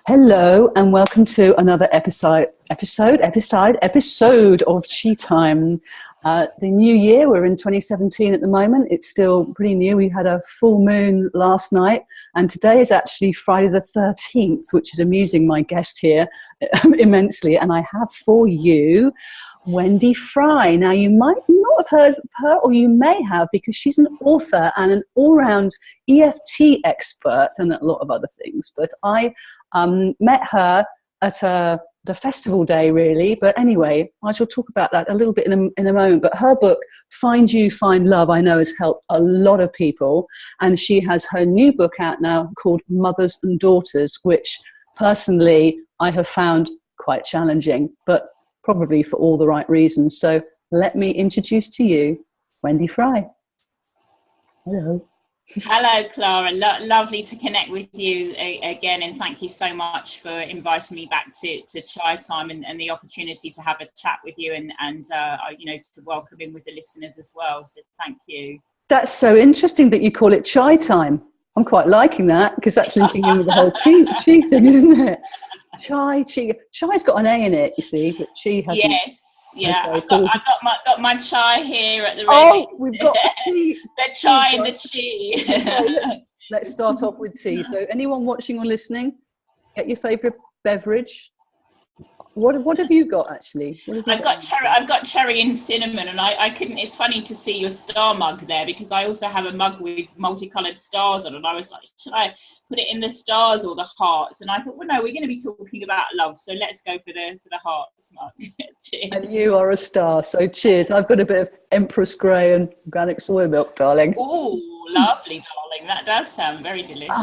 Hello and welcome to another episode of Chi Time. The new year, we're in 2017 at the moment. It's still pretty new. We had a full moon last night and today is actually Friday the 13th, which is amusing my guest here immensely. And I have for you Wendy Fry. Now, you might not have heard of her, or you may have, because she's an author and an all-round EFT expert and a lot of other things. But I met her at the festival day, really. But anyway, I shall talk about that a little bit in a moment. But her book, Find You, Find Love, I know has helped a lot of people. And she has her new book out now called Mothers and Daughters, which personally I have found quite challenging, but probably for all the right reasons. So let me introduce to you Wendy Fry. Hello. Hello, Clara. Lovely to connect with you again, and thank you so much for inviting me back to Chai Time and the opportunity to have a chat with you and you know, to welcome in with the listeners as well. So thank you. That's so interesting that you call it Chai Time. I'm quite liking that because that's linking in with the whole chi thing, isn't it? Chi. Chai's got an A in it, you see, but chi hasn't. Yes. Yeah, okay, I've got my chai here at the ready. Oh, we've got the chai and the chi. Okay, let's start off with tea. So anyone watching or listening, get your favourite beverage. What have you got actually? I've got cherry and cinnamon, and I couldn't. It's funny to see your star mug there because I also have a mug with multicoloured stars on, and I was like, should I put it in the stars or the hearts? And I thought, well, no, we're going to be talking about love, so let's go for the hearts mug. Cheers. And you are a star, so cheers. I've got a bit of Empress Grey and organic soy milk, darling. Oh, lovely, darling. That does sound very delicious.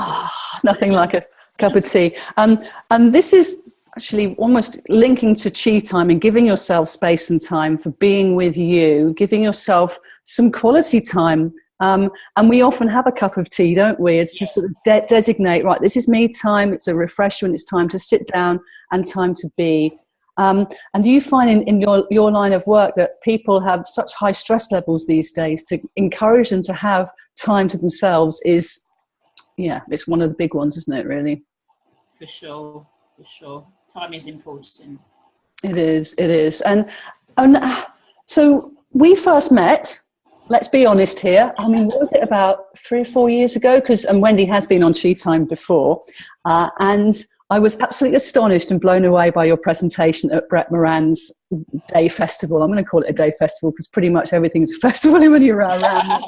Nothing like a cup of tea. And this is actually almost linking to Chi Time and giving yourself space and time for being with you, giving yourself some quality time. And we often have a cup of tea, don't we? It's to sort of designate, right, this is me time, it's a refreshment, it's time to sit down and time to be. And do you find in your line of work that people have such high stress levels these days, to encourage them to have time to themselves is, it's one of the big ones, isn't it, really? For sure. Time is important. It is. And so we first met, let's be honest here. I mean, what was it, about 3 or 4 years ago? And Wendy has been on Chi Time before. And I was absolutely astonished and blown away by your presentation at Brett Moran's Day Festival. I'm going to call it a day festival because pretty much everything's a festival when you're around that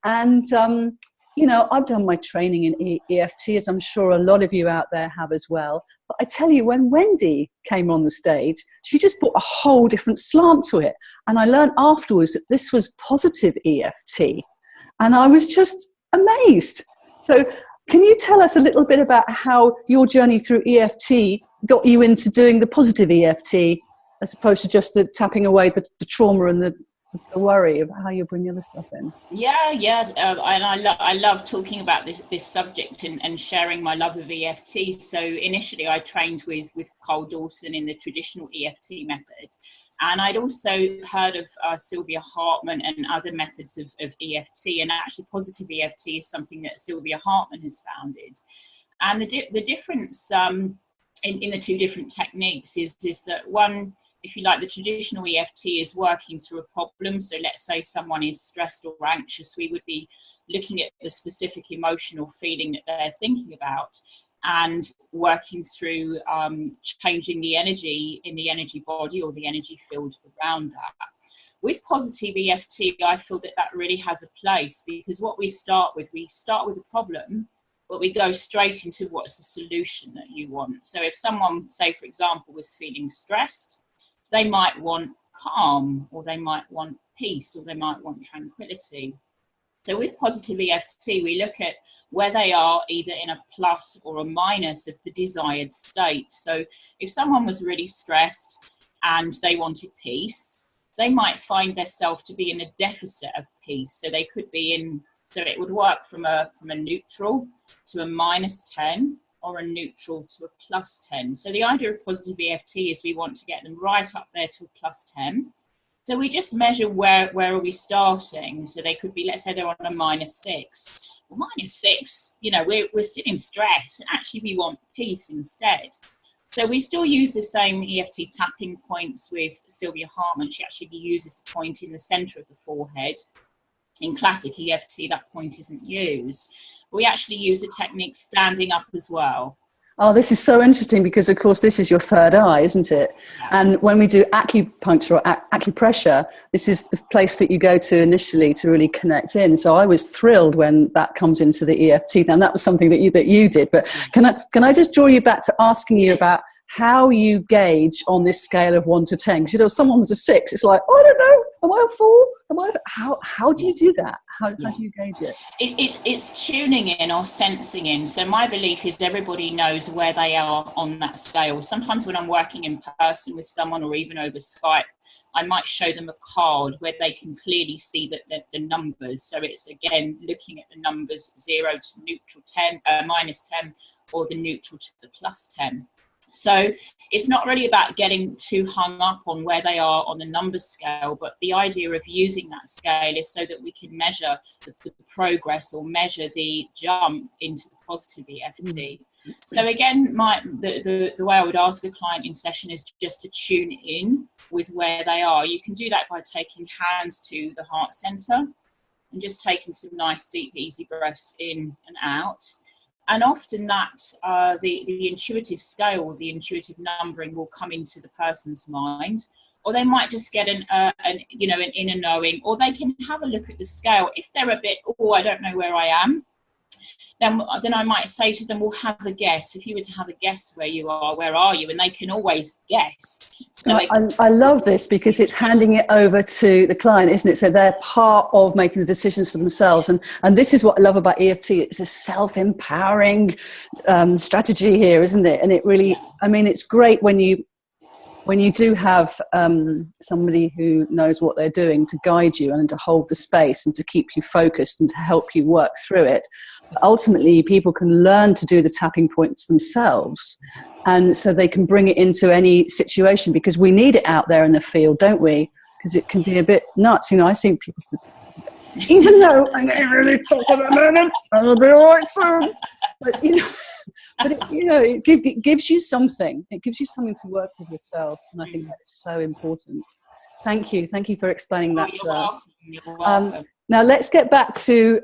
guy. You know, I've done my training in EFT, as I'm sure a lot of you out there have as well. But I tell you, when Wendy came on the stage, she just brought a whole different slant to it. And I learned afterwards that this was positive EFT. And I was just amazed. So can you tell us a little bit about how your journey through EFT got you into doing the positive EFT, as opposed to just the tapping away the trauma and the worry of how you bring the other stuff in? And I love talking about this subject and sharing my love of EFT. So initially I trained with Cole Dawson in the traditional EFT method, and I'd also heard of Sylvia Hartman and other methods of EFT, and actually positive EFT is something that Sylvia Hartman has founded. And the difference in the two different techniques is that one, if you like, the traditional EFT is working through a problem. So let's say someone is stressed or anxious, we would be looking at the specific emotional feeling that they're thinking about and working through changing the energy in the energy body or the energy field around that. With positive EFT, I feel that really has a place, because what we start with a problem, but we go straight into what's the solution that you want. So if someone, say for example, was feeling stressed, they might want calm, or they might want peace, or they might want tranquility. So with positive EFT, we look at where they are either in a plus or a minus of the desired state. So if someone was really stressed and they wanted peace, they might find themselves to be in a deficit of peace. So they could be in, so it would work from a neutral to a -10, or a neutral to a +10. So the idea of positive EFT is we want to get them right up there to a +10. So we just measure where are we starting. So they could be, let's say they're on a -6. well, mine is 6. You know, we're still in stress, and actually we want peace instead. So we still use the same EFT tapping points with Sylvia Hartman. She actually uses the point in the center of the forehead. In classic EFT, that point isn't used. We actually use the technique standing up as well. Oh, this is so interesting because, of course, this is your third eye, isn't it? Yeah. And when we do acupuncture or acupressure, this is the place that you go to initially to really connect in. So I was thrilled when that comes into the EFT. And that was something that you did. But can I just draw you back to asking you about how you gauge on this scale of 1 to 10? Because, you know, someone was a 6. It's like, oh, I don't know. Am I a 4? How do you do that? How do you gauge it? It's tuning in or sensing in. So my belief is everybody knows where they are on that scale. Sometimes when I'm working in person with someone or even over Skype, I might show them a card where they can clearly see the numbers. So it's, again, looking at the numbers 0 to neutral 10, minus 10, or the neutral to the plus 10. So it's not really about getting too hung up on where they are on the number scale, but the idea of using that scale is so that we can measure the progress or measure the jump into the positive EFT. So again, the way I would ask a client in session is just to tune in with where they are. You can do that by taking hands to the heart center and just taking some nice, deep, easy breaths in and out. And often that the intuitive scale, the intuitive numbering will come into the person's mind, or they might just get an inner knowing, or they can have a look at the scale. If they're a bit, oh, I don't know where I am, then I might say to them, well, have a guess. If you were to have a guess where you are, where are you? And they can always guess. So I love this because it's handing it over to the client, isn't it? So they're part of making the decisions for themselves. And this is what I love about EFT. It's a self-empowering strategy here, isn't it? And it really, I mean, it's great when you do have somebody who knows what they're doing to guide you and to hold the space and to keep you focused and to help you work through it. But ultimately, people can learn to do the tapping points themselves. And so they can bring it into any situation, because we need it out there in the field, don't we? Because it can be a bit nuts. You know, I see people, even though I'm really talking a moment, I'll be all right soon. But, you know, it gives you something. It gives you something to work with yourself. And I think that's so important. Thank you for explaining that to us. Now let's get back to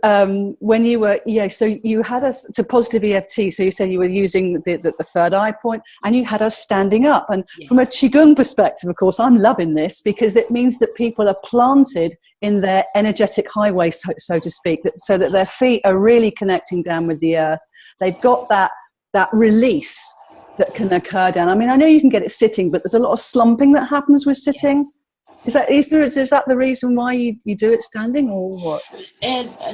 when you were, so you had us to positive EFT. So you said you were using the third eye point, and you had us standing up. And from a Qigong perspective, of course, I'm loving this because it means that people are planted in their energetic highway, so to speak, so that their feet are really connecting down with the earth. They've got that release that can occur down. I mean, I know you can get it sitting, but there's a lot of slumping that happens with sitting. Is that the reason why you do it standing, or what?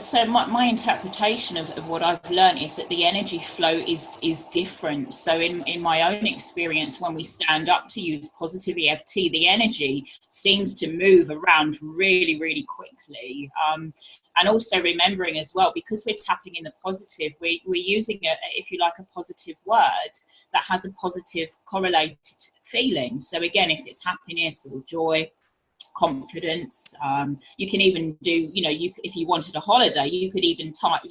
So my interpretation of what I've learned is that the energy flow is different. So in my own experience, when we stand up to use positive EFT, the energy seems to move around really, really quickly. And also remembering as well, because we're tapping in the positive, we're using if you like, a positive word that has a positive correlated feeling. So again, if it's happiness or joy, confidence, you can even do, if you wanted a holiday, you could even tap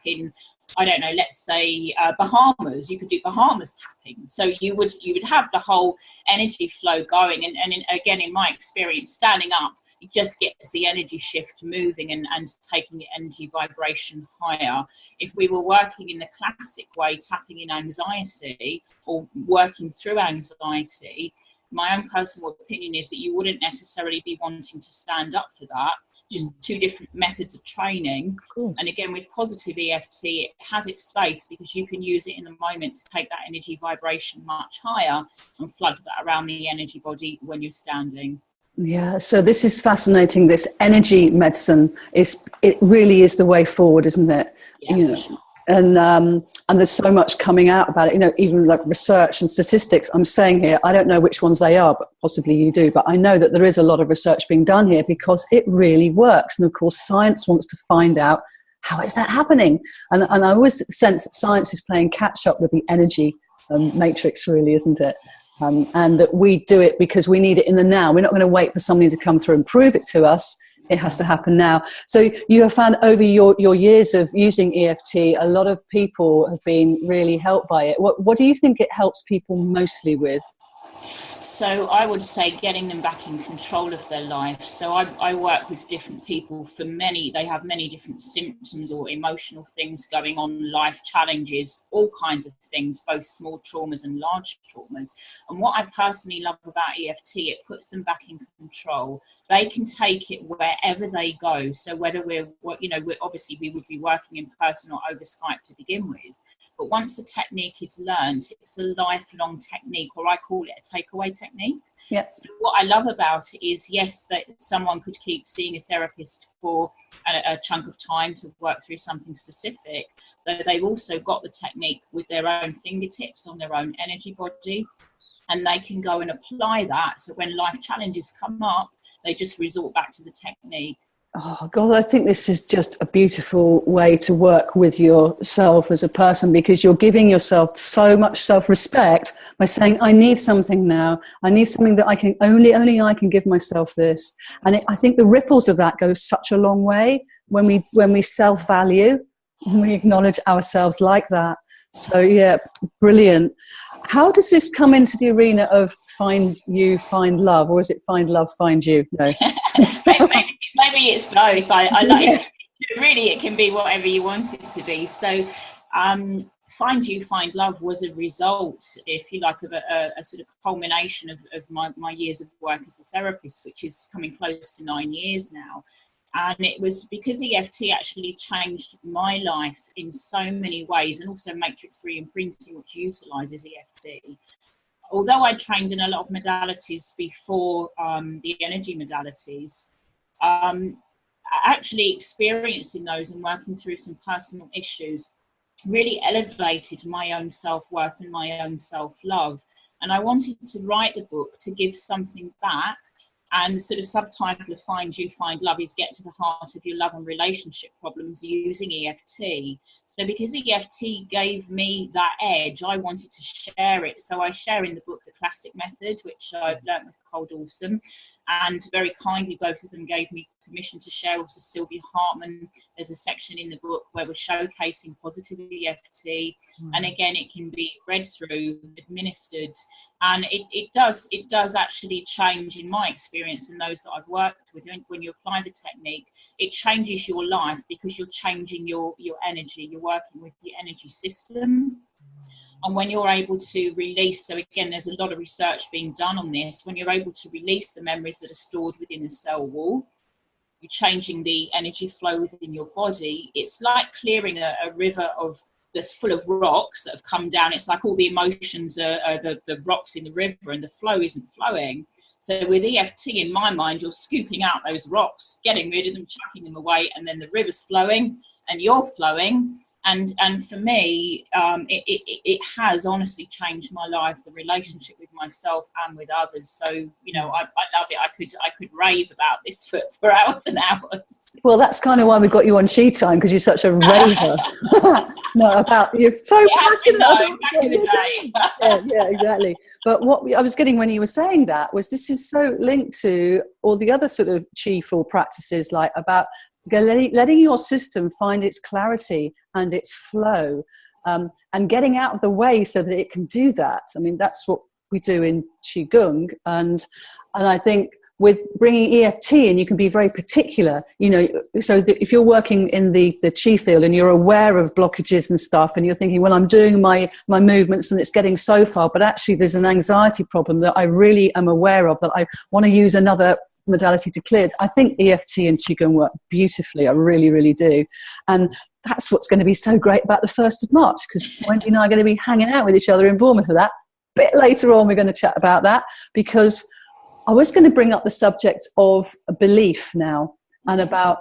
in, I don't know, let's say Bahamas. You could do Bahamas tapping. So you would have the whole energy flow going. And again, in my experience, standing up, it just gets the energy shift moving and taking the energy vibration higher. If we were working in the classic way, tapping in anxiety or working through anxiety, my own personal opinion is that you wouldn't necessarily be wanting to stand up for that. Just two different methods of training. Cool. And again, with positive EFT, it has its space because you can use it in the moment to take that energy vibration much higher and flood that around the energy body when you're standing. Yeah, so this is fascinating. This energy medicine it really is the way forward, isn't it? Yeah, for sure. And there's so much coming out about it, even like research and statistics. I'm saying here, I don't know which ones they are, but possibly you do. But I know that there is a lot of research being done here because it really works. And of course, science wants to find out, how is that happening? And I always sense that science is playing catch up with the energy matrix, really, isn't it? And that we do it because we need it in the now. We're not going to wait for somebody to come through and prove it to us. It has to happen now. So you have found over your years of using EFT, a lot of people have been really helped by it. What do you think it helps people mostly with? So I would say getting them back in control of their life. So I work with different people for they have many different symptoms or emotional things going on, life challenges, all kinds of things, both small traumas and large traumas. And what I personally love about EFT, it puts them back in control. They can take it wherever they go. So whether we're obviously we would be working in person or over Skype to begin with. But once the technique is learned, it's a lifelong technique, or I call it a takeaway technique. Yep. So what I love about it is, yes, that someone could keep seeing a therapist for a chunk of time to work through something specific, but they've also got the technique with their own fingertips on their own energy body, and they can go and apply that. So when life challenges come up, they just resort back to the technique. Oh God, I think this is just a beautiful way to work with yourself as a person, because you're giving yourself so much self-respect by saying, I need something now. I need something that I can only I can give myself this. And I think the ripples of that go such a long way when we self-value, when we acknowledge ourselves like that. So yeah, brilliant. How does this come into the arena of find love, or is it find love, find you? No. maybe it's both. I like it. Really, it can be whatever you want it to be. So find you, find love was a result, if you like, of a sort of culmination of my years of work as a therapist, which is coming close to 9 years now. And it was because EFT actually changed my life in so many ways, and also matrix re-imprinting, which utilises EFT. Although I trained in a lot of modalities before the energy modalities, actually experiencing those and working through some personal issues really elevated my own self-worth and my own self-love. And I wanted to write the book to give something back. And the sort of subtitle of Find You, Find Love is get to the heart of your love and relationship problems using EFT. So because EFT gave me that edge, I wanted to share it. So I share in the book the classic method, which I've learnt with Cole Dawson. And very kindly, both of them gave me permission to share. Also, Sylvia Hartman, there's a section in the book where we're showcasing Positivi-Chi. And again, it can be read through, administered, and it does actually change, in my experience and those that I've worked with. When you apply the technique, it changes your life because you're changing your energy. You're working with the energy system. And when you're able to release, so again, there's a lot of research being done on this, when you're able to release the memories that are stored within the cell wall, you're changing the energy flow within your body. It's like clearing a river that's full of rocks that have come down. It's like all the emotions are the rocks in the river, and the flow isn't flowing. So with EFT, in my mind, you're scooping out those rocks, getting rid of them, chucking them away, and then the river's flowing and you're flowing. And for me, it has honestly changed my life, the relationship with myself and with others. So, you know, I love it. I could rave about this for hours and hours. Well, that's kind of why we got you on She Time, because you're such a raver. You're so passionate about back in the day. yeah, exactly. But what I was getting when you were saying that was, this is so linked to all the other sort of Chi full practices, like about letting your system find its clarity and its flow, and getting out of the way so that it can do that. I mean, that's what we do in Qigong, and I think with bringing EFT in, you can be very particular, you know, so that if you're working in the Chi field and you're aware of blockages and stuff, and you're thinking, well, I'm doing my movements and it's getting so far, but actually there's an anxiety problem that I really am aware of, that I want to use another modality to clear. I think EFT and Qigong work beautifully. I really, really do. And that's what's going to be so great about the 1st of March, because Wendy and I are going to be hanging out with each other in Bournemouth for that. A bit later on, we're going to chat about that, because I was going to bring up the subject of belief now, and about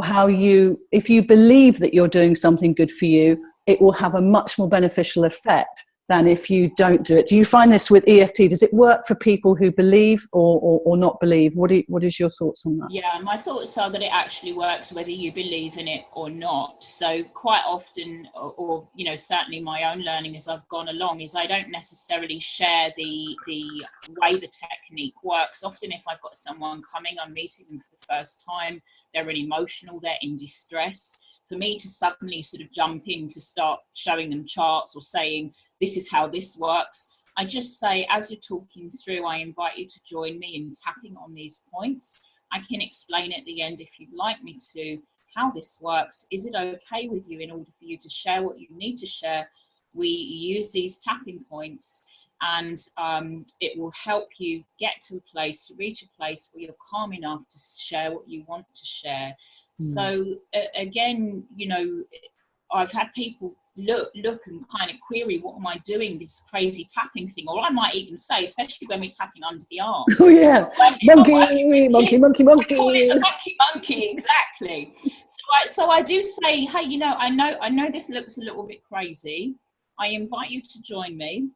how if you believe that you're doing something good for you, it will have a much more beneficial effect than if you don't do it. Do you find this with EFT? Does it work for people who believe or not believe? What is your thoughts on that? Yeah, my thoughts are that it actually works whether you believe in it or not. So quite often, or you know, certainly my own learning as I've gone along, is I don't necessarily share the way the technique works. Often if I've got someone coming, I'm meeting them for the first time, they're really emotional, they're in distress. For me to suddenly sort of jump in to start showing them charts or saying, this is how this works, I just say, as you're talking through, I invite you to join me in tapping on these points. I can explain at the end, if you'd like me to, how this works. Is it okay with you in order for you to share what you need to share? We use these tapping points, and it will help you get to a place, reach a place where you're calm enough to share what you want to share. So again, you know, I've had people look and kind of query, what am I doing, this crazy tapping thing? Or I might even say, especially when we're tapping under the arm. Oh yeah, monkey. I call it the monkey, exactly. So I do say, hey, you know, I know this looks a little bit crazy. I invite you to join me,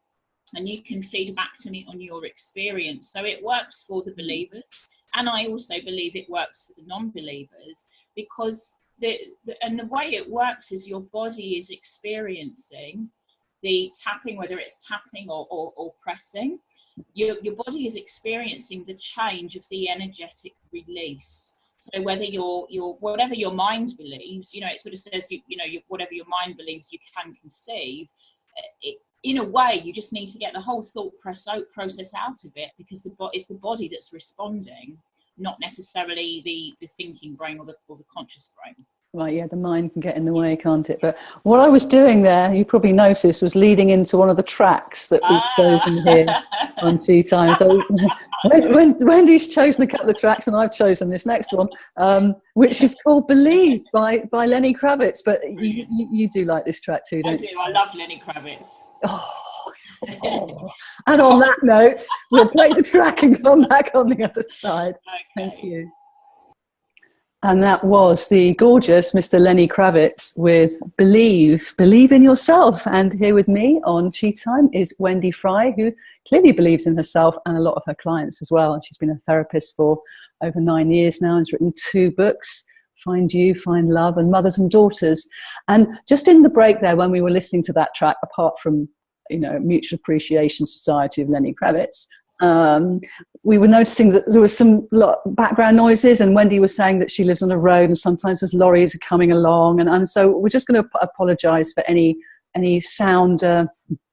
and you can feed back to me on your experience. So it works for the believers, and I also believe it works for the non-believers, because the way it works is your body is experiencing the tapping, whether it's tapping or pressing. Your body is experiencing the change of the energetic release. So whether your whatever your mind believes, you know, it sort of says whatever your mind believes you can conceive. In a way, you just need to get the whole thought process out of it, because it's the body that's responding, not necessarily the thinking brain or the conscious brain. Right, yeah, the mind can get in the way, can't it? But what I was doing there, you probably noticed, was leading into one of the tracks that we've chosen here on Tea Time. So Wendy's chosen a couple of tracks, and I've chosen this next one, which is called Believe by Lenny Kravitz. But you do like this track too, don't you? I do. I love Lenny Kravitz. And on that note, we'll play the track and come back on the other side. Okay. Thank you. And that was the gorgeous Mr. Lenny Kravitz with Believe in Yourself. And here with me on Tea Time is Wendy Fry, who clearly believes in herself and a lot of her clients as well. And she's been a therapist for over 9 years now and has written 2 books, Find You, Find Love, and Mothers and Daughters. And just in the break there, when we were listening to that track, apart from, you know, Mutual Appreciation Society of Lenny Kravitz, we were noticing that there was some background noises, and Wendy was saying that she lives on a road and sometimes there's lorries are coming along, and so we're just going to apologise for any sound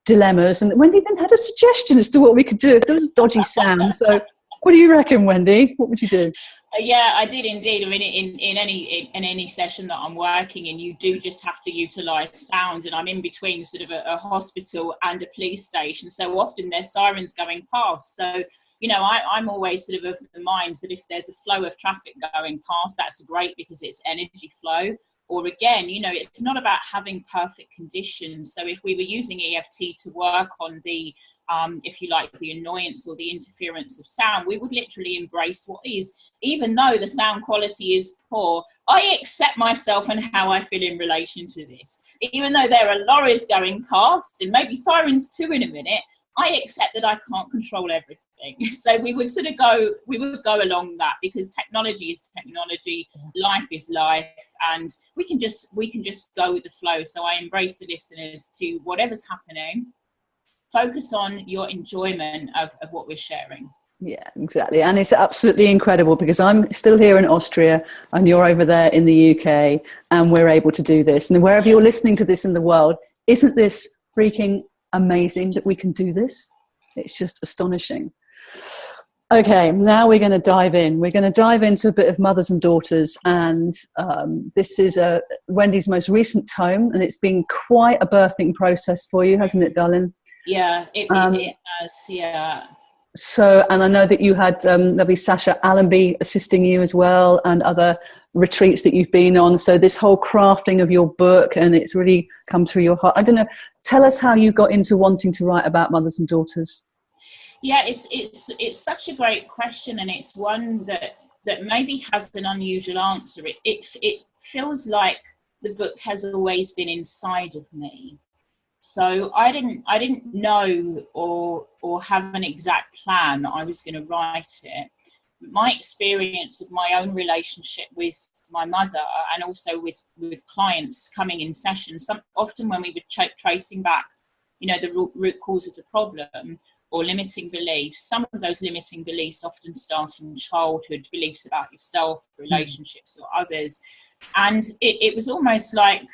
dilemmas. And Wendy then had a suggestion as to what we could do if there was a dodgy sound. So what do you reckon, Wendy? What would you do? Yeah, I did indeed. I mean, in any session that I'm working in, you do just have to utilise sound, and I'm in between sort of a hospital and a police station, so often there's sirens going past. So, you know, I'm always sort of the mind that if there's a flow of traffic going past, that's great because it's energy flow. Or again, you know, it's not about having perfect conditions. So if we were using EFT to work on the if you like, the annoyance or the interference of sound, we would literally embrace what is. Even though the sound quality is poor, I accept myself and how I feel in relation to this. Even though there are lorries going past and maybe sirens too in a minute, I accept that I can't control everything. So we would go along that, because technology is technology, life is life, and we can just go with the flow. So I embrace the listeners to whatever's happening. Focus on your enjoyment of what we're sharing. Yeah, exactly. And it's absolutely incredible, because I'm still here in Austria and you're over there in the UK, and we're able to do this. And wherever you're listening to this in the world, isn't this freaking amazing that we can do this? It's just astonishing. Okay, now we're going to dive in. We're going to dive into a bit of Mothers and Daughters, and this is Wendy's most recent tome, and it's been quite a birthing process for you, hasn't it, darling? Yeah, it has, yeah. So, and I know that you had, there'll be Sasha Allenby assisting you as well, and other retreats that you've been on. So this whole crafting of your book, and it's really come through your heart. I don't know, tell us how you got into wanting to write about mothers and daughters. Yeah, it's such a great question, and it's one that maybe has an unusual answer. It feels like the book has always been inside of me. So I didn't know or have an exact plan that I was going to write it. My experience of my own relationship with my mother, and also with clients coming in sessions, often when we were tracing back, you know, the root cause of the problem or limiting beliefs, some of those limiting beliefs often start in childhood, beliefs about yourself, relationships, or others. And it was almost like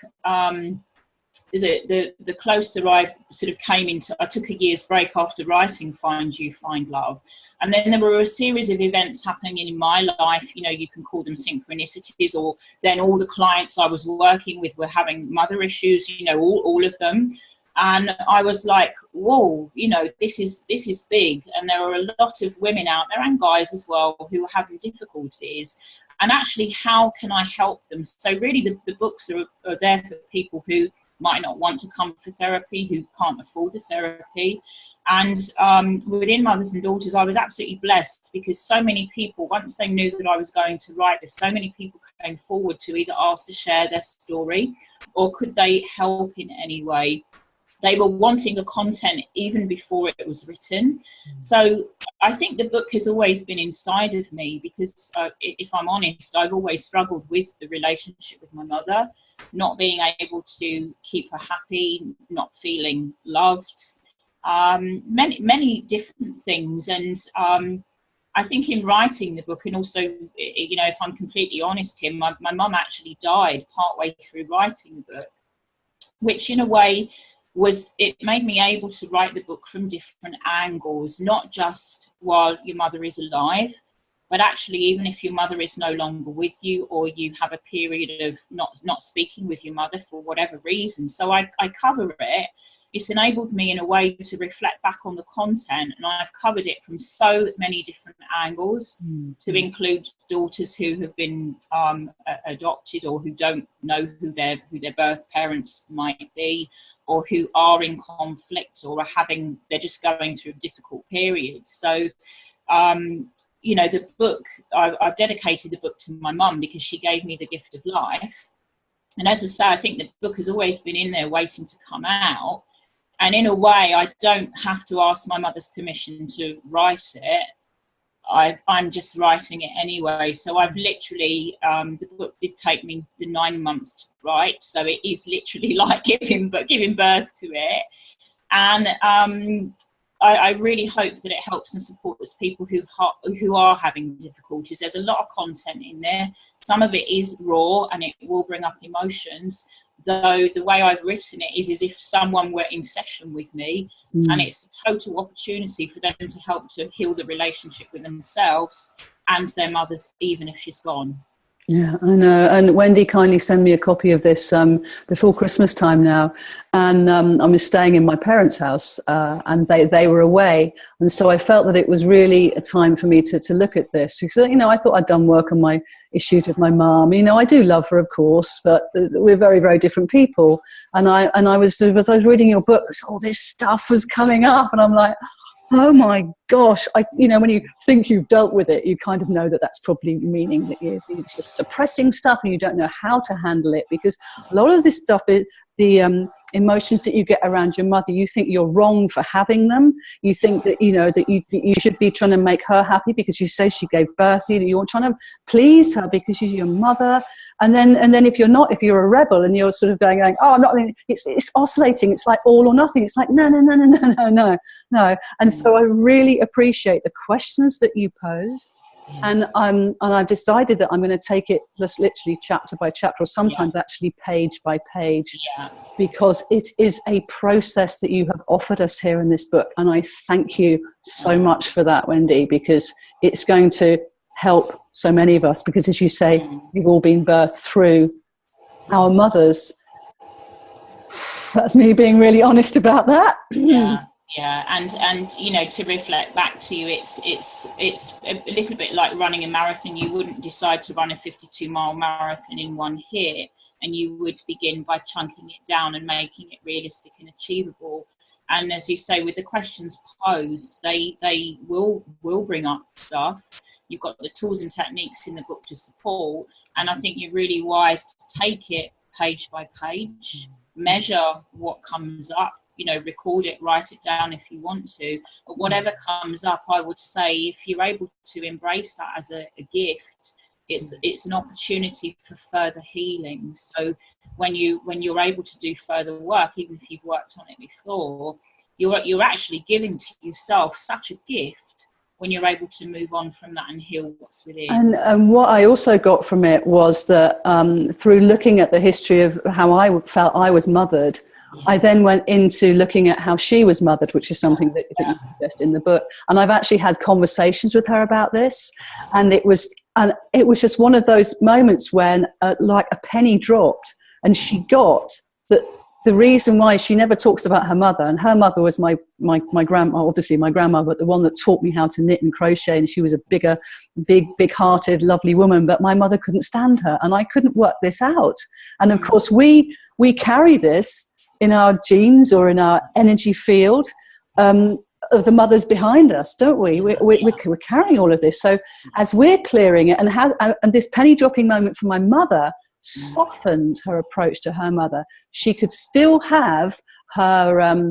the closer I sort of came into, I took a year's break after writing Find You, Find Love. And then there were a series of events happening in my life, you know, you can call them synchronicities, or then all the clients I was working with were having mother issues, you know, all of them. And I was like, whoa, you know, this is big. And there are a lot of women out there, and guys as well, who are having difficulties. And actually, how can I help them? So really the books are there for people who might not want to come for therapy, who can't afford the therapy. And within Mothers and Daughters, I was absolutely blessed, because so many people, once they knew that I was going to write this, so many people came forward to either ask to share their story, or could they help in any way. They were wanting the content even before it was written. So I think the book has always been inside of me, because if I'm honest, I've always struggled with the relationship with my mother, not being able to keep her happy, not feeling loved, many different things. And I think in writing the book, and also, you know, if I'm completely honest here, my mum actually died partway through writing the book, which in a way it made me able to write the book from different angles, not just while your mother is alive, but actually even if your mother is no longer with you, or you have a period of not speaking with your mother for whatever reason. So I cover it. It's enabled me in a way to reflect back on the content, and I've covered it from so many different angles, to include daughters who have been adopted, or who don't know who their birth parents might be, or who are in conflict, or they're just going through a difficult period. So, you know, the book, I've dedicated the book to my mum, because she gave me the gift of life. And as I say, I think the book has always been in there waiting to come out. And in a way, I don't have to ask my mother's permission to write it. I'm just writing it anyway. So I've literally, the book did take me the 9 months to write. So it is literally like giving birth to it. And I really hope that it helps and supports people who are having difficulties. There's a lot of content in there. Some of it is raw, and it will bring up emotions. Though the way I've written it is as if someone were in session with me, and it's a total opportunity for them to help to heal the relationship with themselves and their mothers, even if she's gone. Yeah, I know. And Wendy kindly sent me a copy of this before Christmas time now. And I was staying in my parents' house, and they were away. And so I felt that it was really a time for me to look at this. Because, you know, I thought I'd done work on my issues with my mum. You know, I do love her, of course, but we're very, very different people. And I was, as I was reading your book, all this stuff was coming up. And I'm like, oh my gosh, you know, when you think you've dealt with it, you kind of know that that's probably meaning that you're just suppressing stuff, and you don't know how to handle it, because a lot of this stuff is the emotions that you get around your mother. You think you're wrong for having them. You think that, you know, that you should be trying to make her happy because you say she gave birth to you. You're trying to please her because she's your mother. And then if you're a rebel and you're sort of going, oh, I'm not, it's oscillating. It's like all or nothing. It's like, no. And so I really appreciate the questions that you posed. And I've decided that I'm going to take it just literally chapter by chapter, or sometimes actually page by page, because it is a process that you have offered us here in this book. And I thank you so much for that, Wendy, because it's going to help so many of us, because as you say, we've all been birthed through our mothers. That's me being really honest about that. Yeah, and you know, to reflect back to you, it's a little bit like running a marathon. You wouldn't decide to run a 52-mile marathon in one hit, and you would begin by chunking it down and making it realistic and achievable. And as you say, with the questions posed, they will bring up stuff. You've got the tools and techniques in the book to support, and I think you're really wise to take it page by page. measure what comes up, you know, record it, write it down if you want to, but whatever comes up, I would say, if you're able to embrace that as a gift, it's an opportunity for further healing. So when you're able to do further work, even if you've worked on it before, you're actually giving to yourself such a gift when you're able to move on from that and heal what's within. And what I also got from it was that through looking at the history of how I felt I was mothered, I then went into looking at how she was mothered, which is something that you suggest in the book. And I've actually had conversations with her about this. And it was just one of those moments when like a penny dropped, and she got that the reason why she never talks about her mother, and her mother was my grandma, obviously my grandma, but the one that taught me how to knit and crochet, and she was a big-hearted, lovely woman, but my mother couldn't stand her, and I couldn't work this out. And of course, we carry this in our genes or in our energy field of the mothers behind us, don't we? We're carrying all of this. So as we're clearing it, and this penny dropping moment for my mother softened her approach to her mother. She could still have her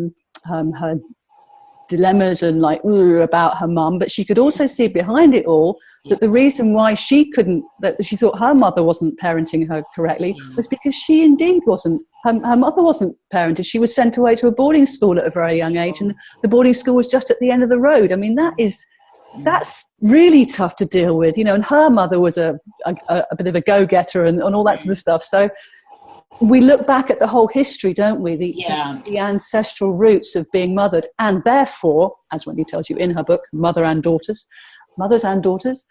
dilemmas and like about her mum, but she could also see behind it all that the reason why that she thought her mother wasn't parenting her correctly was because she indeed wasn't. Her mother wasn't parented. She was sent away to a boarding school at a very young age, and the boarding school was just at the end of the road. I mean, that's really tough to deal with, you know, and her mother was a bit of a go-getter and all that sort of stuff. So we look back at the whole history, don't we? The ancestral roots of being mothered, and therefore, as Wendy tells you in her book, mothers and daughters,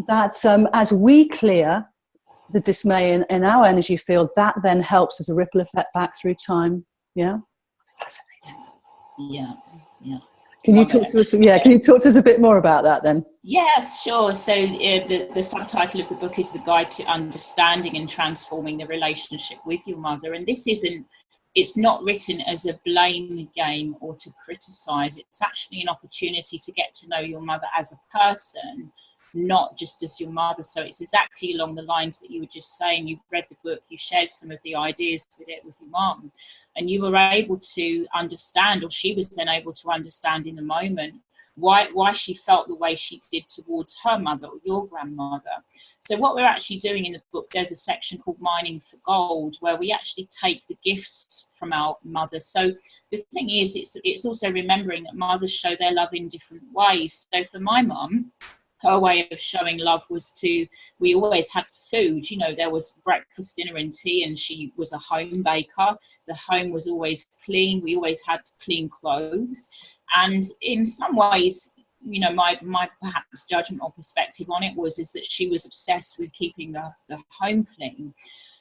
that as we clear the dismay in our energy field, that then helps as a ripple effect back through time. Yeah? Fascinating. Yeah. Can you talk to us? Yeah, can you talk to us a bit more about that then? Yes, sure. So the subtitle of the book is The Guide to Understanding and Transforming the Relationship with Your Mother. And it's not written as a blame game or to criticize. It's actually an opportunity to get to know your mother as a person, not just as your mother. So it's exactly along the lines that you were just saying. You've read the book, you shared some of the ideas with your mum, and you were able to understand, or she was then able to understand in the moment, why she felt the way she did towards her mother or your grandmother. So what we're actually doing in the book, there's a section called Mining for Gold, where we actually take the gifts from our mother. So the thing is, it's also remembering that mothers show their love in different ways. So for my mum, her way of showing love was we always had food, you know, there was breakfast, dinner and tea, and she was a home baker. The home was always clean. We always had clean clothes. And in some ways, you know, my perhaps judgment or perspective on it is that she was obsessed with keeping the home clean.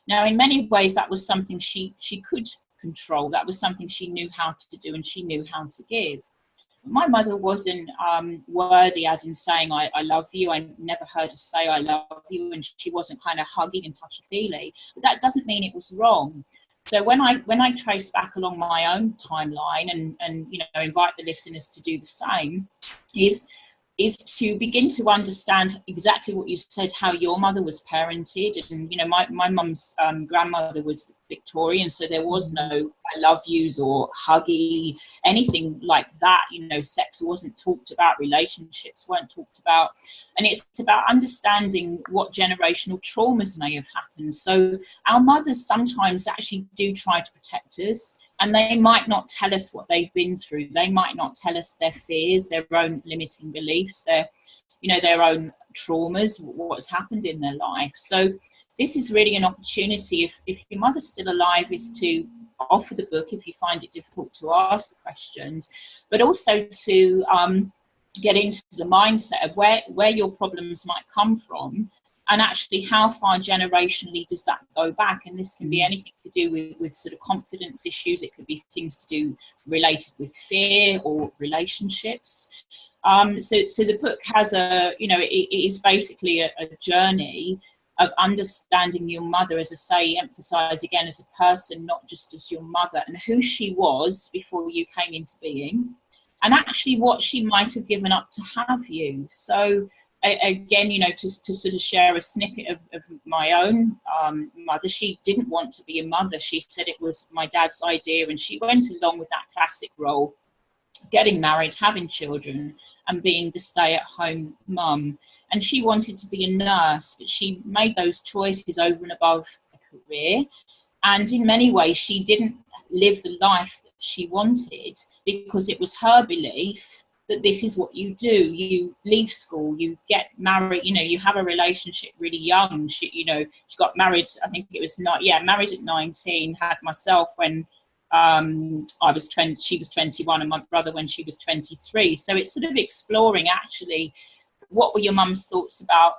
Now, in many ways, that was something she could control. That was something she knew how to do and she knew how to give. My mother wasn't wordy as in saying I love you. I never heard her say I love you, and she wasn't kind of hugging and touchy-feely. But that doesn't mean it was wrong. So when I trace back along my own timeline and you know, invite the listeners to do the same, is to begin to understand exactly what you said, how your mother was parented. And, you know, my mum's grandmother was Victorian, so there was no I love yous or huggy, anything like that. You know, sex wasn't talked about, relationships weren't talked about. And it's about understanding what generational traumas may have happened. So our mothers sometimes actually do try to protect us, and they might not tell us what they've been through. They might not tell us their fears, their own limiting beliefs, their own traumas, what's happened in their life. So this is really an opportunity, if your mother's still alive, is to offer the book if you find it difficult to ask the questions, but also to get into the mindset of where your problems might come from, and actually how far generationally does that go back. And this can be anything to do with sort of confidence issues. It could be things to do related with fear or relationships. So the book has it is basically a journey of understanding your mother, as I say, emphasize again, as a person, not just as your mother, and who she was before you came into being, and actually what she might have given up to have you. So again, you know, to sort of share a snippet of my own mother, she didn't want to be a mother. She said it was my dad's idea, and she went along with that classic role, getting married, having children, and being the stay-at-home mum. And she wanted to be a nurse, but she made those choices over and above a career. And in many ways, she didn't live the life that she wanted, because it was her belief that this is what you do. You leave school, you get married, you know, you have a relationship really young. She got married, I think it was married at 19, had myself when I was 20, she was 21, and my brother when she was 23. So it's sort of exploring, actually, what were your mum's thoughts about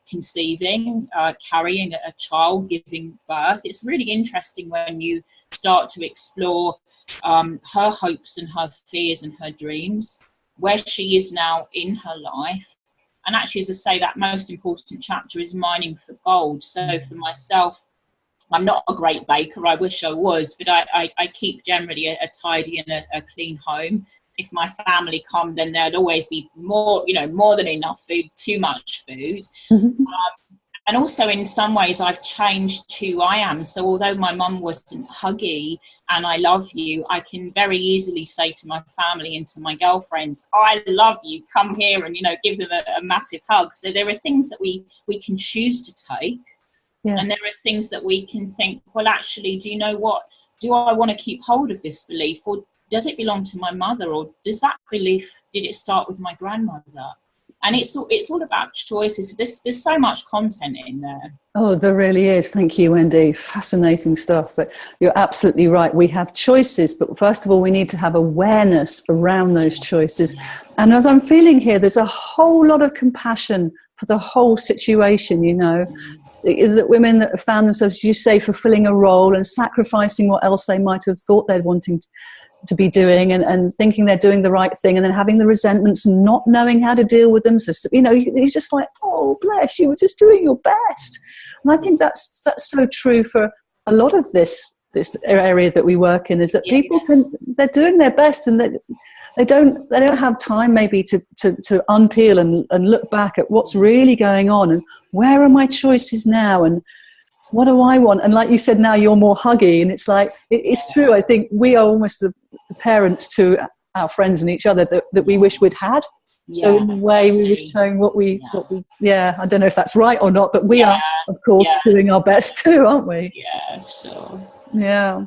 conceiving, carrying a child, giving birth. It's really interesting when you start to explore her hopes and her fears and her dreams, where she is now in her life. And actually, as I say, that most important chapter is mining for gold. So for myself, I'm not a great baker, I wish I was, but I keep generally a tidy and a clean home. If my family come, then there'd always be more than enough food, too much food. And also, in some ways, I've changed who I am. So although my mum wasn't huggy and I love you, I can very easily say to my family and to my girlfriends, I love you, come here, and, you know, give them a massive hug. So there are things that we can choose to take. Yes. And there are things that we can think, well, actually, do you know what? Do I want to keep hold of this belief, or does it belong to my mother, or does that belief, did it start with my grandmother? And it's all about choices. There's so much content in there. Oh, there really is. Thank you, Wendy. Fascinating stuff. But you're absolutely right. We have choices, but first of all, we need to have awareness around those choices. And as I'm feeling here, there's a whole lot of compassion for the whole situation, you know. That women that have found themselves, you say, fulfilling a role and sacrificing what else they might have thought they'd wanting to be doing, and thinking they're doing the right thing, and then having the resentments and not knowing how to deal with them. So, you know, you're just like, oh, bless, you were just doing your best. And I think that's so true for a lot of this area that we work in, is that people they're doing their best, and they don't have time maybe to unpeel and look back at what's really going on, and where are my choices now, and what do I want? And like you said, now you're more huggy, and it's like, it's true. I think we are almost the parents to our friends and each other that we wish we'd had. So in a way, we were showing what we I don't know if that's right or not, but we are, of course, doing our best too, aren't we? Yeah, sure. Yeah.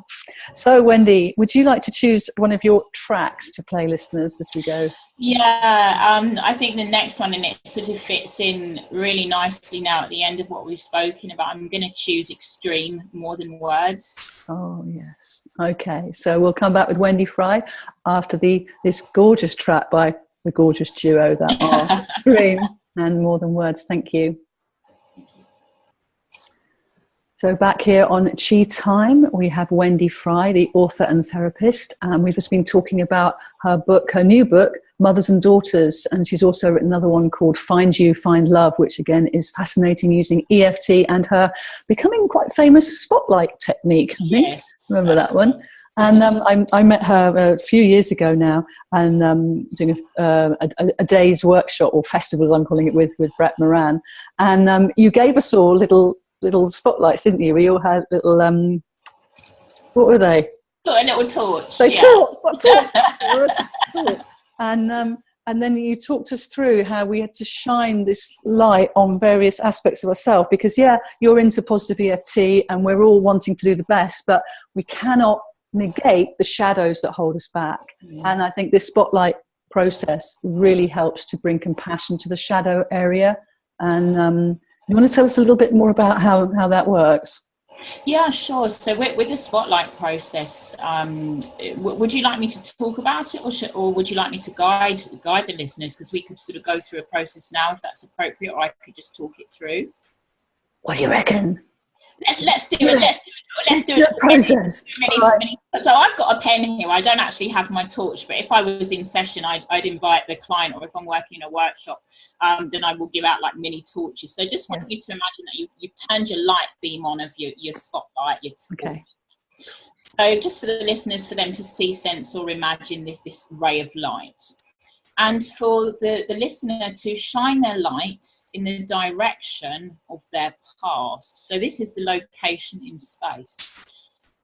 So, Wendy, would you like to choose one of your tracks to play listeners as we go? Yeah, I think the next one, and it sort of fits in really nicely now at the end of what we've spoken about. I'm going to choose Extreme, More Than Words. Oh, yes. Okay. So we'll come back with Wendy Fry after this gorgeous track by the gorgeous duo that are Extreme and More Than Words. Thank you. So back here on Chi Time, we have Wendy Fry, the author and therapist. We've just been talking about her new book, Mothers and Daughters. And she's also written another one called Find You, Find Love, which again is fascinating, using EFT and her becoming quite famous spotlight technique. I think. Yes, remember that one? And I met her a few years ago now, and doing a day's workshop, or festival as I'm calling it, with Brett Moran. And you gave us all little spotlights, didn't you? We all had little what were they? A little torch. They torch. And then you talked us through how we had to shine this light on various aspects of ourselves, because you're into positive EFT and we're all wanting to do the best, but we cannot negate the shadows that hold us back. And I think this spotlight process really helps to bring compassion to the shadow area. And you want to tell us a little bit more about how that works? Yeah, sure. So with the spotlight process, would you like me to talk about it, or would you like me to guide the listeners? Because we could sort of go through a process now, if that's appropriate, or I could just talk it through. What do you reckon? Let's do it. Let's do it. Process. So I've got a pen here. I don't actually have my torch, but if I was in session, I'd invite the client, or if I'm working in a workshop, then I will give out like mini torches. So just want you to imagine that you've turned your light beam on of your spotlight, your torch. Okay. So just for the listeners, for them to see, sense, or imagine this ray of light. and for the listener to shine their light in the direction of their past. So this is the location in space.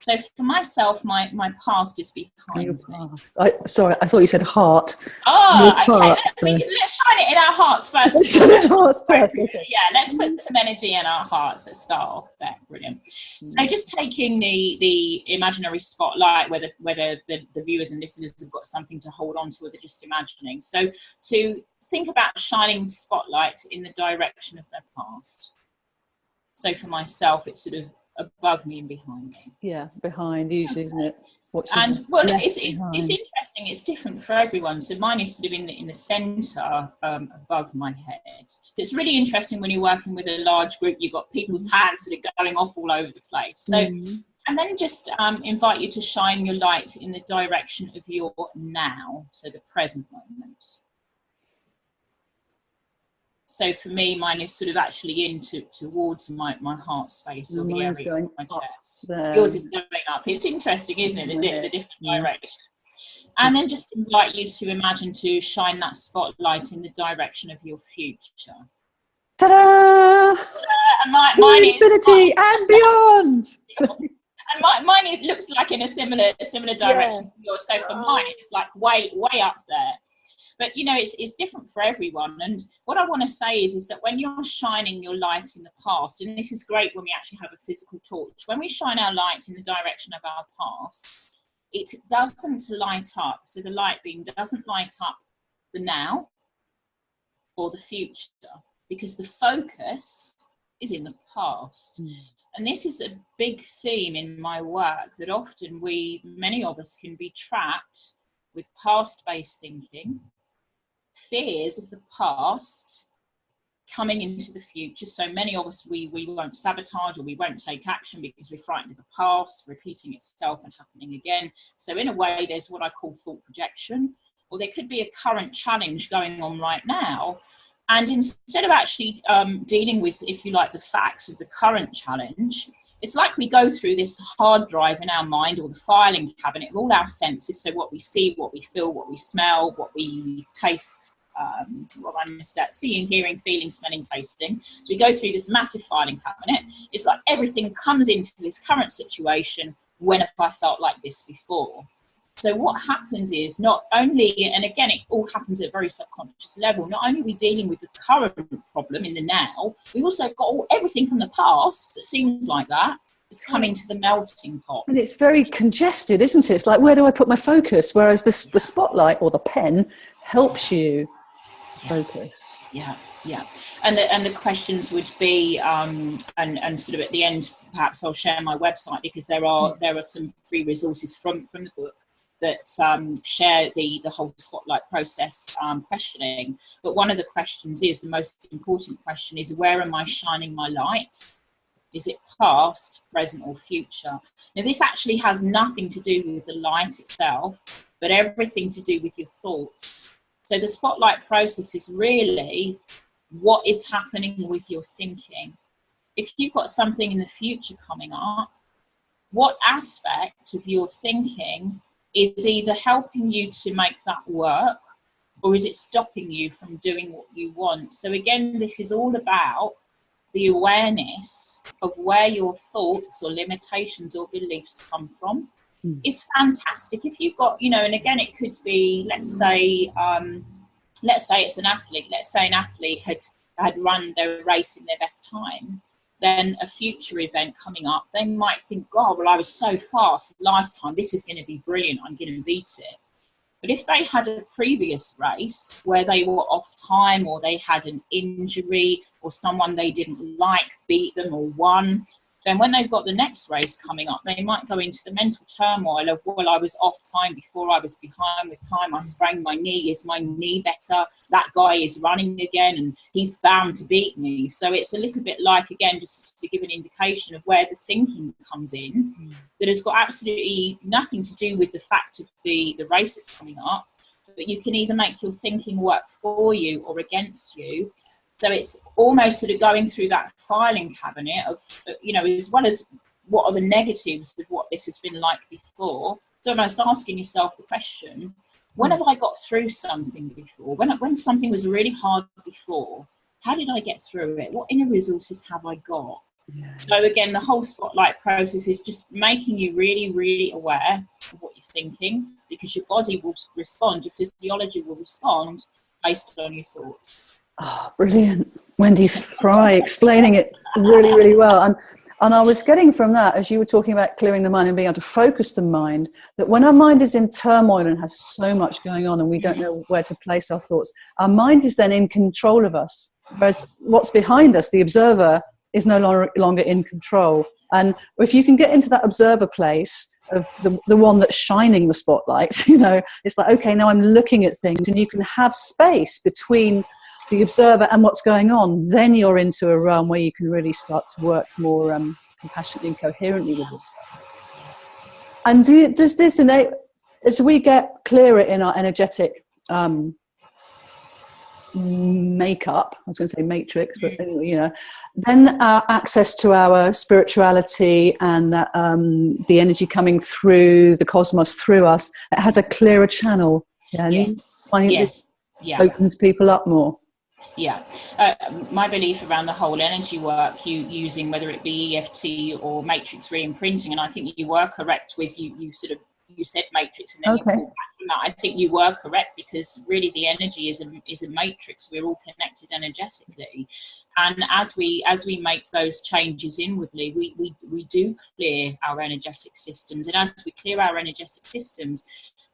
So for myself, my past is behind me. Sorry, I thought you said heart. Oh, okay. Let's shine it in our hearts first. Let's shine it in our hearts first. Okay. Yeah, let's put some energy in our hearts. Let's start off there. Brilliant. So just taking the imaginary spotlight, whether the viewers and listeners have got something to hold on to, or they're just imagining. So to think about shining spotlight in the direction of their past. So for myself, it's sort of above me and behind me. Yeah, behind usually, isn't it? And well, it's interesting. It's different for everyone. So mine is sort of in the centre, above my head. It's really interesting when you're working with a large group. You've got people's hands that are going off all over the place. So, and then just invite you to shine your light in the direction of your now, so the present moment. So for me, mine is sort of actually towards my heart space, or the area of my chest. Yours is going up. It's interesting, isn't it? The different direction. And then just invite you to imagine to shine that spotlight in the direction of your future. Ta-da! And mine infinity and beyond. And mine it looks like in a similar direction to yours. So for mine, it's like way up there. But, you know, it's different for everyone. And what I want to say is that when you're shining your light in the past, and this is great when we actually have a physical torch, when we shine our light in the direction of our past, it doesn't light up. So the light beam doesn't light up the now or the future, because the focus is in the past. And this is a big theme in my work, that often many of us can be trapped with past-based thinking, fears of the past coming into the future. So many of us, we won't sabotage, or we won't take action because we're frightened of the past repeating itself and happening again. So in a way, there's what I call thought projection, or there could be a current challenge going on right now. And instead of actually dealing with, if you like, the facts of the current challenge, it's like we go through this hard drive in our mind, or the filing cabinet of all our senses. So what we see, what we feel, what we smell, what we taste, what I missed out, seeing, hearing, feeling, smelling, tasting. So we go through this massive filing cabinet. It's like everything comes into this current situation. When have I felt like this before? So what happens is, not only, and again, it all happens at a very subconscious level, not only are we dealing with the current problem in the now, we also got everything from the past that seems like that is coming to the melting pot. And it's very congested, isn't it? It's like, where do I put my focus? Whereas the spotlight or the pen helps you focus. Yeah. And the questions would be, and sort of at the end, perhaps I'll share my website, because there are some free resources from the book that share the whole spotlight process questioning. But one of the questions is, the most important question is, where am I shining my light? Is it past, present, or future? Now, this actually has nothing to do with the light itself, but everything to do with your thoughts. So the spotlight process is really what is happening with your thinking. If you've got something in the future coming up, what aspect of your thinking is either helping you to make that work, or is it stopping you from doing what you want? So again, this is all about the awareness of where your thoughts or limitations or beliefs come from. It's fantastic if you've got, you know, and again, it could be, let's say it's an athlete. Let's say an athlete had run their race in their best time. Then a future event coming up, they might think, oh, well, I was so fast last time, this is going to be brilliant, I'm going to beat it. But if they had a previous race where they were off time, or they had an injury, or someone they didn't like beat them or won, then when they've got the next race coming up, they might go into the mental turmoil of, well, I was off time before, I was behind with time, I sprained my knee, is my knee better? That guy is running again and he's bound to beat me. So it's a little bit like, again, just to give an indication of where the thinking comes in, that has got absolutely nothing to do with the fact of the race that's coming up, but you can either make your thinking work for you or against you. So it's almost sort of going through that filing cabinet of, you know, as well as what are the negatives of what this has been like before, it's almost asking yourself the question, When have I got through something before? When something was really hard before, how did I get through it? What inner resources have I got? Yeah. So again, the whole spotlight process is just making you really, really aware of what you're thinking, because your body will respond, your physiology will respond based on your thoughts. Oh, brilliant. Wendy Fry explaining it really, really well. And I was getting from that, as you were talking about clearing the mind and being able to focus the mind, that when our mind is in turmoil and has so much going on and we don't know where to place our thoughts, our mind is then in control of us. Whereas what's behind us, the observer, is no longer in control. And if you can get into that observer place of the one that's shining the spotlight, you know, it's like, okay, now I'm looking at things, and you can have space between the observer and what's going on, then you're into a realm where you can really start to work more compassionately and coherently with it. And does this innate, as we get clearer in our energetic makeup, I was going to say matrix, but you know, then our access to our spirituality and that, the energy coming through the cosmos through us, it has a clearer channel. Yeah, yes. Yes. Yeah. Opens people up more. Yeah, my belief around the whole energy work, using whether it be EFT or matrix re-imprinting, and I think you were correct with you said matrix and then you pulled back from that. I think you were correct, because really the energy is a matrix. We're all connected energetically, and as we make those changes inwardly, we do clear our energetic systems, and as we clear our energetic systems,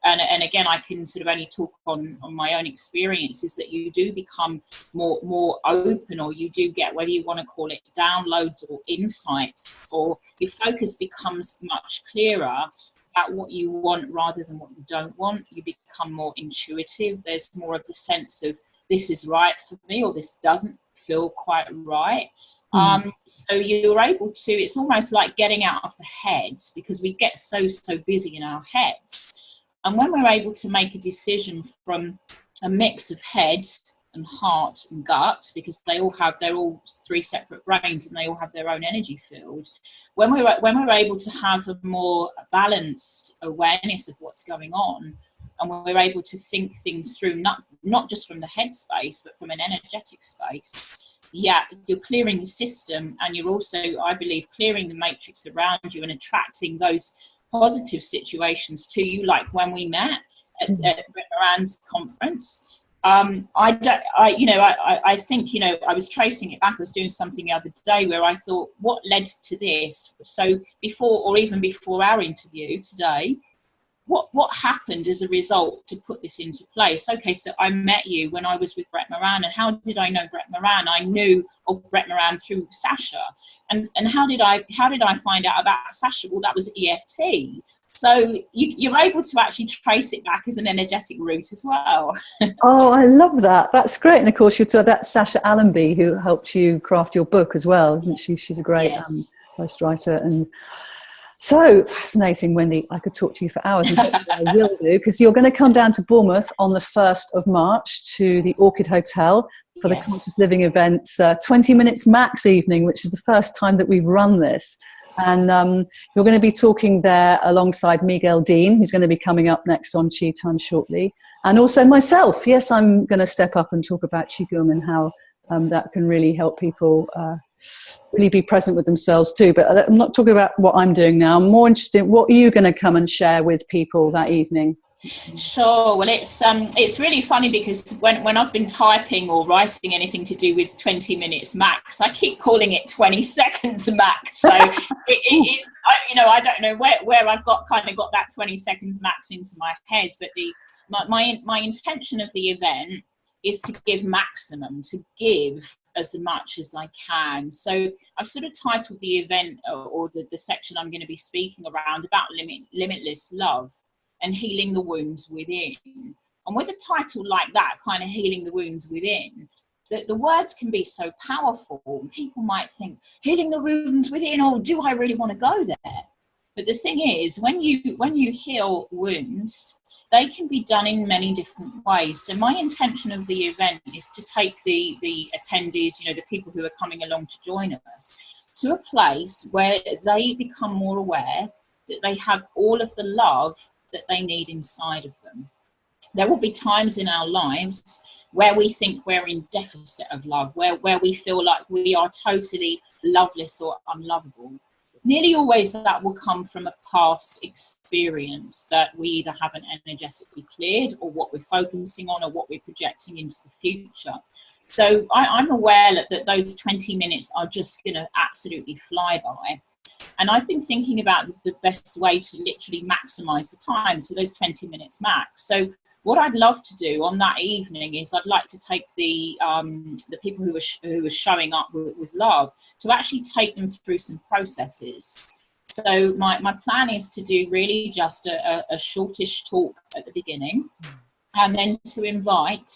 and again, I can sort of only talk on my own experiences, that you do become more open, or you do get, whether you want to call it downloads or insights, or your focus becomes much clearer about what you want rather than what you don't want. You become more intuitive. There's more of the sense of, this is right for me, or this doesn't feel quite right. So you're able to, it's almost like getting out of the head, because we get so busy in our heads. And when we're able to make a decision from a mix of head and heart and gut, because they're all three separate brains and they all have their own energy field. When we're able to have a more balanced awareness of what's going on, and when we're able to think things through, not just from the head space, but from an energetic space, yeah, you're clearing your system, and you're also, I believe, clearing the matrix around you and attracting those positive situations to you, like when we met at Brett Moran's conference. I think, you know, I was tracing it back. I was doing something the other day where I thought, what led to this? So before, or even before our interview today, what happened as a result to put this into place? Okay, so I met you when I was with Brett Moran, and how did I know Brett Moran? I knew of Brett Moran through Sasha, and how did I find out about Sasha? Well, that was EFT. So you're able to actually trace it back as an energetic route as well. Oh, I love that. That's great. And of course, that's Sasha Allenby, who helped you craft your book as well, isn't she? She's a great ghostwriter. And so fascinating, Wendy. I could talk to you for hours, and I will do, because you're going to come down to Bournemouth on the 1st of March to the Orchid Hotel for the Conscious Living events, 20 minutes max evening, which is the first time that we've run this. And you're going to be talking there alongside Miguel Dean, who's going to be coming up next on Chi Time shortly. And also myself. Yes, I'm going to step up and talk about Qigong and how that can really help people really be present with themselves too. But I'm not talking about what I'm doing now. I'm more interested in what are you going to come and share with people that evening. Sure. Well, it's really funny, because when I've been typing or writing anything to do with 20 minutes max, I keep calling it 20 seconds max. So it is, I don't know where I've got that 20 seconds max into my head, but my intention of the event is to give maximum, to give as much as I can. So I've sort of titled the event, or the section I'm going to be speaking around, about limitless love and healing the wounds within. And with a title like that, kind of healing the wounds within, the words can be so powerful. People might think, healing the wounds within, oh, do I really want to go there? But the thing is, when you heal wounds, they can be done in many different ways. So my intention of the event is to take the attendees, the people who are coming along to join us, to a place where they become more aware that they have all of the love that they need inside of them. there will be times in our lives where we think we're in deficit of love, where we feel like we are totally loveless or unlovable. Nearly always that will come from a past experience that we either haven't energetically cleared, or what we're focusing on, or what we're projecting into the future. So I'm aware that those 20 minutes are just going to absolutely fly by. And I've been thinking about the best way to literally maximize the time, so those 20 minutes max. So what I'd love to do on that evening is I'd like to take the people who are showing up with love, to actually take them through some processes. So my plan is to do really just a shortish talk at the beginning, and then to invite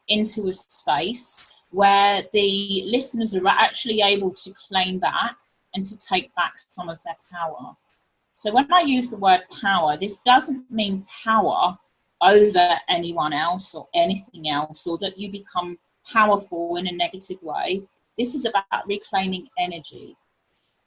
into a space where the listeners are actually able to claim back and to take back some of their power. So when I use the word power, this doesn't mean power over anyone else or anything else, or that you become powerful in a negative way. This is about reclaiming energy.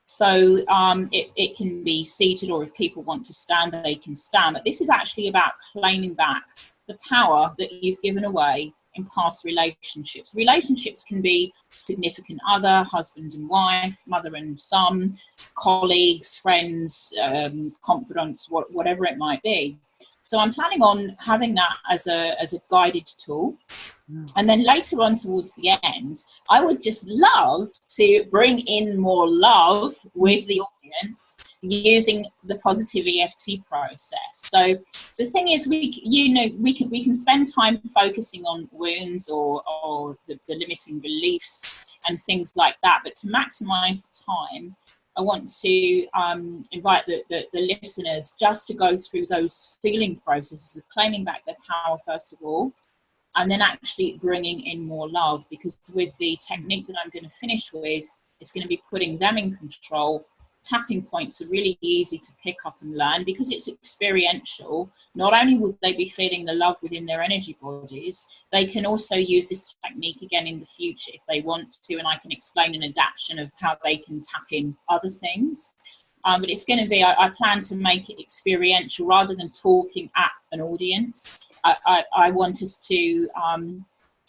So it can be seated, or if people want to stand, they can stand. But this is actually about claiming back the power that you've given away in past relationships. Relationships can be significant other, husband and wife, mother and son, colleagues, friends, confidants, whatever it might be. So I'm planning on having that as a guided tool. And then later on towards the end, I would just love to bring in more love with the audience using the positive EFT process. So the thing is, we can spend time focusing on wounds or the limiting beliefs and things like that. But to maximize the time, I want to invite the listeners just to go through those feeling processes of claiming back their power, first of all, and then actually bringing in more love. Because with the technique that I'm going to finish with, it's going to be putting them in control. Tapping points are really easy to pick up and learn because it's experiential. Not only will they be feeling the love within their energy bodies, they can also use this technique again in the future if they want to, and I can explain an adaptation of how they can tap in other things. But it's going to be, I plan to make it experiential rather than talking at an audience. I want us to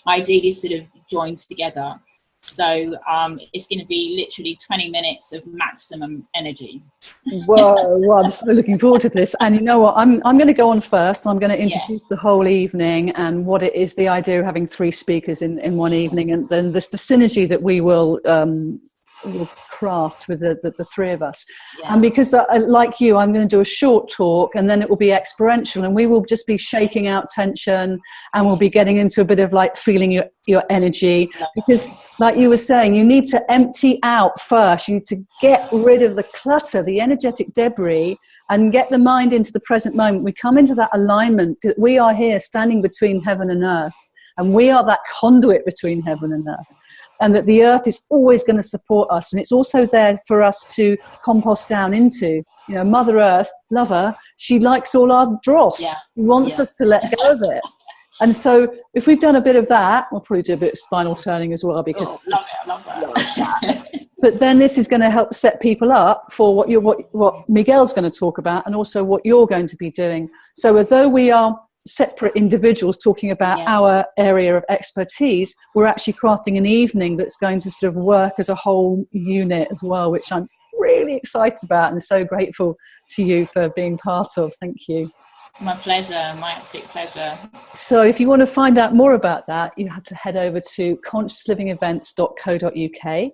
ideally sort of join together. So it's going to be literally 20 minutes of maximum energy. Whoa, well, I'm so looking forward to this. And you know what, I'm going to go on first. I'm going to introduce the whole evening and what it is, the idea of having 3 speakers in one evening, and then the synergy that we will craft with the 3 of us. Yes. And because like you, I'm going to do a short talk, and then it will be experiential, and we will just be shaking out tension, and we'll be getting into a bit of like feeling your energy, because like you were saying, you need to empty out first. You need to get rid of the clutter, the energetic debris, and get the mind into the present moment. We come into that alignment that we are here standing between heaven and earth, and we are that conduit between heaven and earth. And that the earth is always going to support us. And it's also there for us to compost down into. You know, Mother Earth, love her, she likes all our dross. Yeah. She wants us to let go of it. And so if we've done a bit of that, we'll probably do a bit of spinal turning as well. Because love it, I love that. But then this is going to help set people up for what Miguel's going to talk about, and also what you're going to be doing. So although we are separate individuals talking about our area of expertise, we're actually crafting an evening that's going to sort of work as a whole unit as well, which I'm really excited about and so grateful to you for being part of. Thank you. My pleasure, my absolute pleasure. So if you want to find out more about that, you have to head over to consciouslivingevents.co.uk.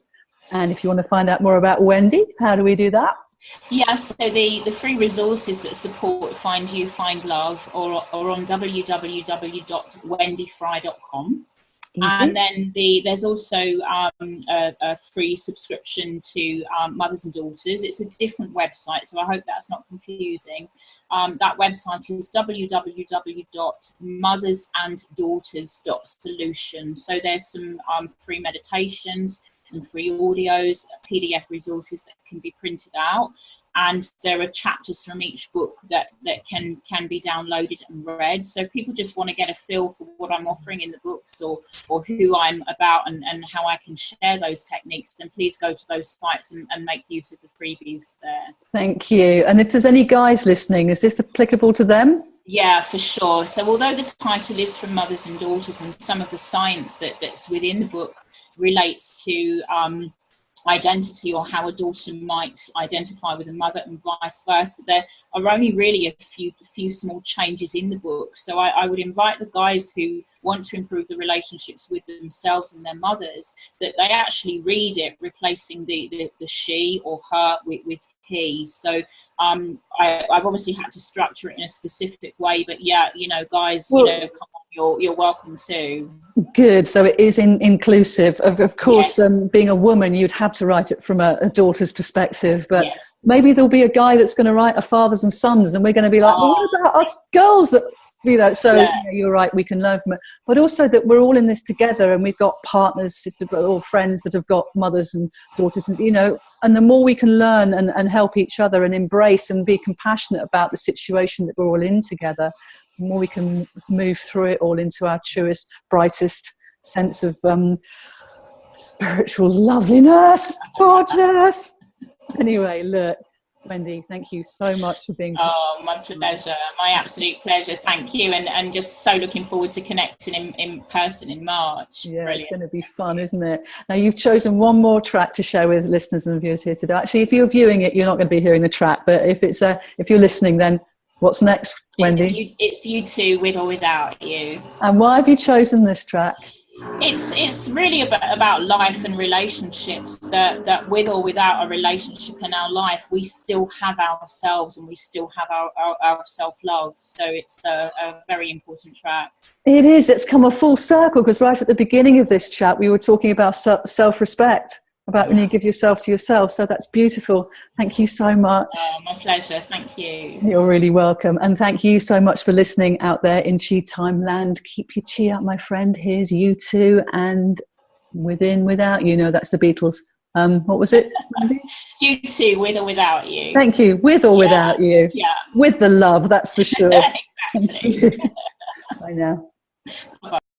And if you want to find out more about Wendy, how do we do that? Yes, so the free resources that support Find You, Find Love are on www.wendyfry.com. And then there's also a free subscription to Mothers and Daughters. It's a different website, so I hope that's not confusing. That website is www.mothersanddaughters.solution. So there's some free meditations, some free audios, PDF resources that can be printed out, and there are chapters from each book that can be downloaded and read. So if people just want to get a feel for what I'm offering in the books, or who I'm about and how I can share those techniques, then please go to those sites and make use of the freebies there. Thank you. And if there's any guys listening, is this applicable to them? Yeah, for sure. So although the title is From Mothers and Daughters, and some of the science that's within the book relates to identity, or how a daughter might identify with a mother and vice versa, there are only really a few small changes in the book. So I would invite the guys who want to improve the relationships with themselves and their mothers, that they actually read it, replacing the she or her with he. So I've obviously had to structure it in a specific way, but yeah, guys, come on, you're welcome too. Good. So it is inclusive. Of course, Yes. Being a woman, you'd have to write it from a daughter's perspective, but Yes. maybe there'll be a guy that's going to write a fathers and sons, and we're going to be like, well, what about us girls that, so you're right, we can learn from it. But also that we're all in this together, and we've got partners, sisters, or friends that have got mothers and daughters, and, and the more we can learn and help each other and embrace and be compassionate about the situation that we're all in together, the more we can move through it all into our truest, brightest sense of spiritual loveliness. Gorgeous. Anyway, look, Wendy, thank you so much for being here. Oh, my pleasure. My absolute pleasure. Thank you. And just so looking forward to connecting in person in March. Yeah, Brilliant. It's going to be fun, isn't it? Now, you've chosen one more track to share with listeners and viewers here today. Actually, if you're viewing it, you're not going to be hearing the track, but if you're listening, then what's next, Wendy? It's you two, With or Without You. And why have you chosen this track? It's really about life and relationships, that with or without a relationship in our life, we still have ourselves, and we still have our self-love. So it's a very important track. It is. It's come a full circle, because right at the beginning of this chat, we were talking about self-respect, about when you give yourself to yourself. So that's beautiful. Thank you so much. Oh, my pleasure. Thank you. You're really welcome. And thank you so much for listening out there in Chi Time Land. Keep your chi up, my friend. Here's you two, and Within, Without You. No, that's the Beatles. What was it, Wendy? You two, With or Without You. Thank you. With or without you. Yeah. With the love, that's for sure. Exactly. Thank you. Bye now. Bye.